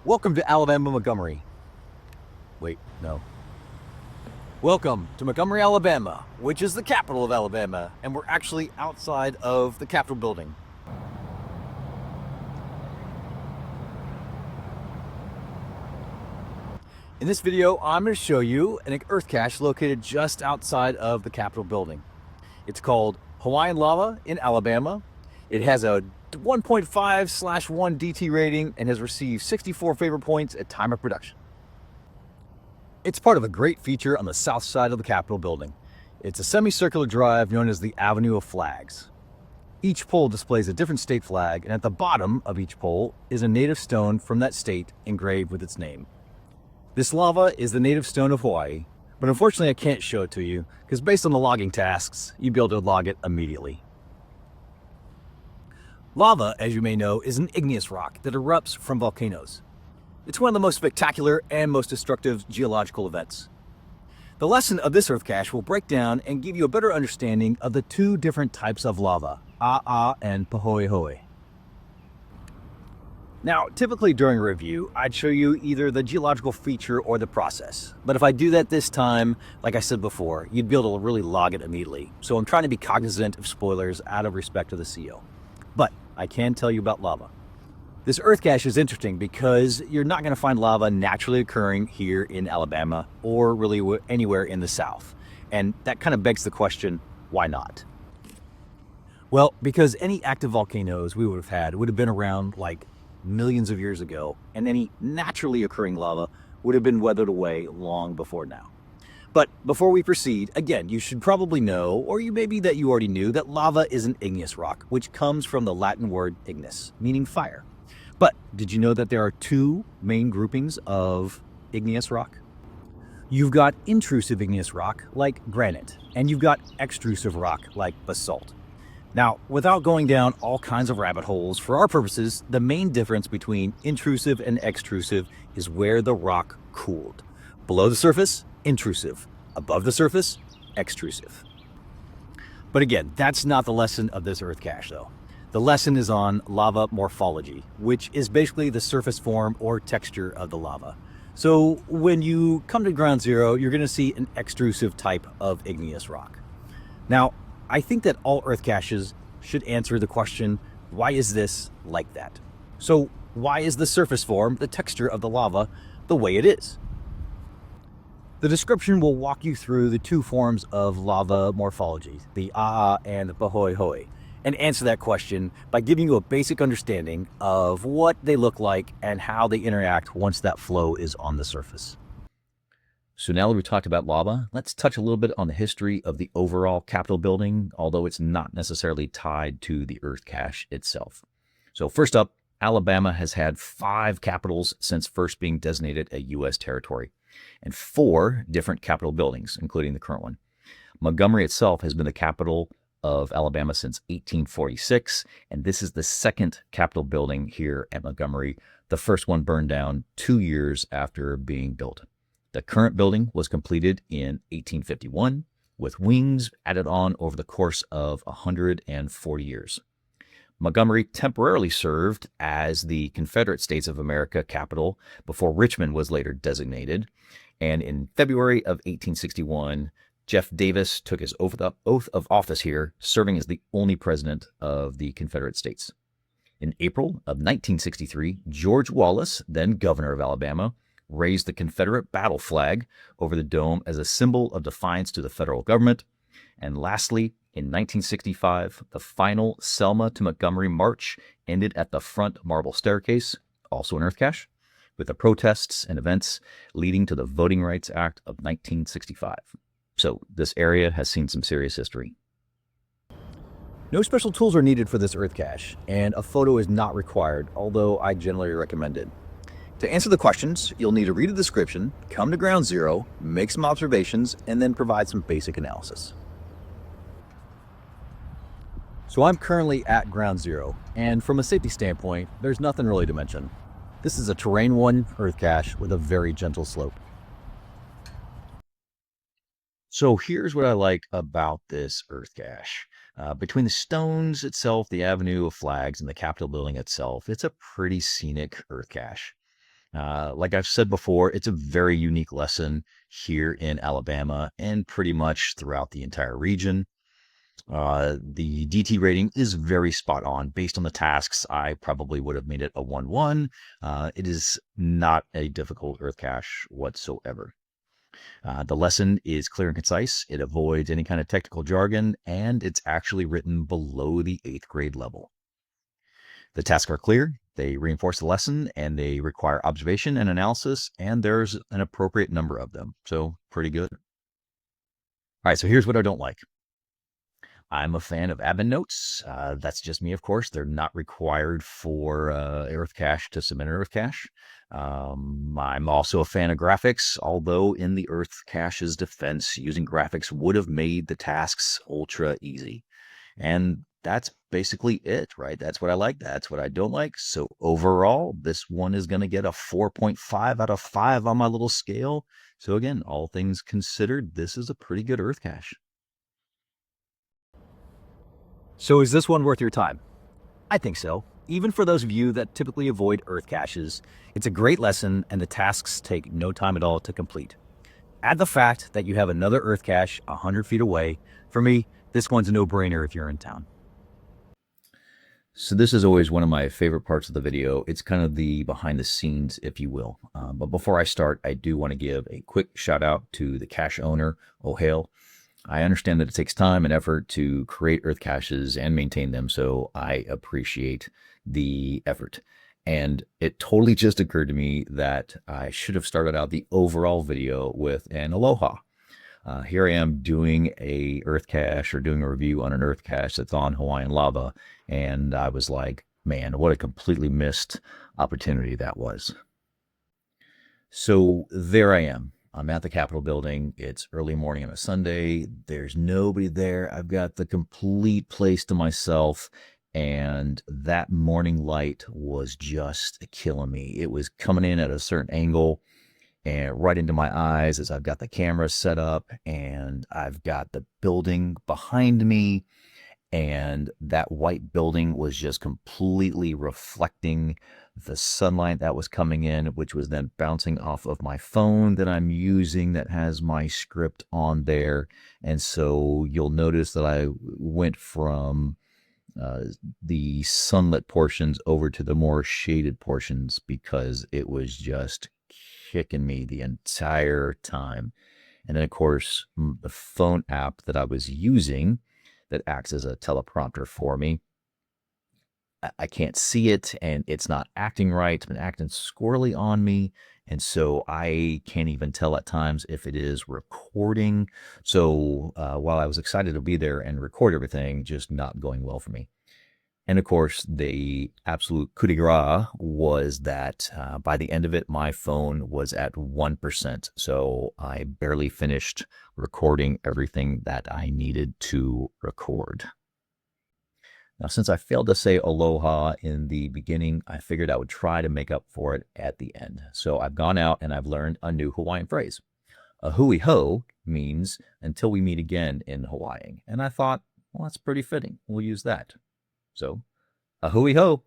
Welcome to Alabama, Montgomery. Wait, no. Welcome to Montgomery, Alabama, which is the capital of Alabama, and we're actually outside of the Capitol Building. In this video, I'm going to show you an earth cache located just outside of the Capitol Building. It's called Hawaiian Lava in Alabama. It has a 1.5/1 DT rating and has received 64 favor points at time of production. It's part of a great feature on the south side of the Capitol Building. It's a semicircular drive known as the Avenue of Flags. Each pole displays a different state flag, and at the bottom of each pole is a native stone from that state engraved with its name. This lava is the native stone of Hawaii, but unfortunately I can't show it to you because based on the logging tasks, you'd be able to log it immediately. Lava, as you may know, is an igneous rock that erupts from volcanoes. It's one of the most spectacular and most destructive geological events. The lesson of this earth cache will break down and give you a better understanding of the two different types of lava, ʻaʻa and pāhoehoe. Now, typically during a review, I'd show you either the geological feature or the process. But if I do that this time, like I said before, you'd be able to really log it immediately. So I'm trying to be cognizant of spoilers out of respect to the CO. But I can tell you about lava. This earth cache is interesting because you're not going to find lava naturally occurring here in Alabama or really anywhere in the South. And that kind of begs the question, why not? Well, because any active volcanoes we would have had would have been around like millions of years ago, and any naturally occurring lava would have been weathered away long before now. But before we proceed, again, you should probably know, or you maybe that you already knew, that lava is an igneous rock, which comes from the Latin word ignis, meaning fire. But did you know that there are two main groupings of igneous rock? You've got intrusive igneous rock, like granite, and you've got extrusive rock, like basalt. Now, without going down all kinds of rabbit holes, for our purposes, the main difference between intrusive and extrusive is where the rock cooled. Below the surface, intrusive. Above the surface, extrusive. But again, that's not the lesson of this earth cache, though. The lesson is on lava morphology, which is basically the surface form or texture of the lava. So when you come to ground zero, you're going to see an extrusive type of igneous rock. Now, I think that all earth caches should answer the question, why is this like that? So why is the surface form, the texture of the lava, the way it is? The description will walk you through the two forms of lava morphology, the ʻaʻa and the pāhoehoe, and answer that question by giving you a basic understanding of what they look like and how they interact once that flow is on the surface. So now that we've talked about lava, let's touch a little bit on the history of the overall Capitol building, although it's not necessarily tied to the earth cache itself. So first up, Alabama has had 5 capitals since first being designated a U.S. territory, and 4 different Capitol buildings, including the current one. Montgomery itself has been the capital of Alabama since 1846, and this is the second Capitol building here at Montgomery. The first one burned down 2 years after being built. The current building was completed in 1851, with wings added on over the course of 140 years. Montgomery temporarily served as the Confederate States of America capital before Richmond was later designated, and in February of 1861, Jeff Davis took his oath of office here, serving as the only president of the Confederate States. In April of 1963, George Wallace, then governor of Alabama, raised the Confederate battle flag over the dome as a symbol of defiance to the federal government. And lastly, in 1965, the final Selma to Montgomery march ended at the front marble staircase, also an earth cache, with the protests and events leading to the Voting Rights Act of 1965. So this area has seen some serious history. No special tools are needed for this earth cache, and a photo is not required, although I generally recommend it. To answer the questions, you'll need to read a description, come to ground zero, make some observations, and then provide some basic analysis. So I'm currently at ground zero, and from a safety standpoint, there's nothing really to mention. This is a terrain 1 earth cache with a very gentle slope. So here's what I like about this earth cache. Between the stones itself, the Avenue of Flags, and the Capitol building itself, it's a pretty scenic earth cache. Like I've said before, it's a very unique lesson here in Alabama and pretty much throughout the entire region. The DT rating is very spot on. Based on the tasks, I probably would have made it a 1-1. It is not a difficult Earth cache whatsoever. The lesson is clear and concise. It avoids any kind of technical jargon, and it's actually written below the 8th grade level. The tasks are clear, they reinforce the lesson, and they require observation and analysis, and there's an appropriate number of them. So pretty good. All right, so here's what I don't like. I'm a fan of admin notes. That's just me, of course. They're not required for Earth Cache to submit an Earth Cache. I'm also a fan of graphics, although in the Earth Cache's defense, using graphics would have made the tasks ultra easy. And that's basically it, right? That's what I like. That's what I don't like. So overall, this one is going to get a 4.5 out of 5 on my little scale. So again, all things considered, this is a pretty good Earth Cache. So is this one worth your time? I think so. Even for those of you that typically avoid Earth caches, it's a great lesson and the tasks take no time at all to complete. Add the fact that you have another Earth cache 100 feet away. For me, this one's a no-brainer if you're in town. So this is always one of my favorite parts of the video. It's kind of the behind the scenes, if you will. But before I start, I do want to give a quick shout out to the cache owner, pāhoehoe. I understand that it takes time and effort to create Earth caches and maintain them, so I appreciate the effort. And it totally just occurred to me that I should have started out the overall video with an aloha. Here I am doing a Earth cache or doing a review on an Earth cache that's on Hawaiian Lava, and I was like, man, what a completely missed opportunity that was. So there I am. I'm at the Capitol building. It's early morning on a Sunday. There's nobody there. I've got the complete place to myself. And that morning light was just killing me. It was coming in at a certain angle and right into my eyes as I've got the camera set up and I've got the building behind me. And that white building was just completely reflecting the sunlight that was coming in, which was then bouncing off of my phone that I'm using that has my script on there. And so you'll notice that I went from the sunlit portions over to the more shaded portions because it was just kicking me the entire time. And then, of course, the phone app that I was using that acts as a teleprompter for me, I can't see it and it's not acting right. It's been acting squirrely on me. And so I can't even tell at times if it is recording. So while I was excited to be there and record everything, just not going well for me. And of course, the absolute coup de grace was that by the end of it, my phone was at 1%. So I barely finished recording everything that I needed to record. Now, since I failed to say aloha in the beginning, I figured I would try to make up for it at the end. So I've gone out and I've learned a new Hawaiian phrase. A hui ho means until we meet again in Hawaiian. And I thought, well, that's pretty fitting. We'll use that. So, a hui ho.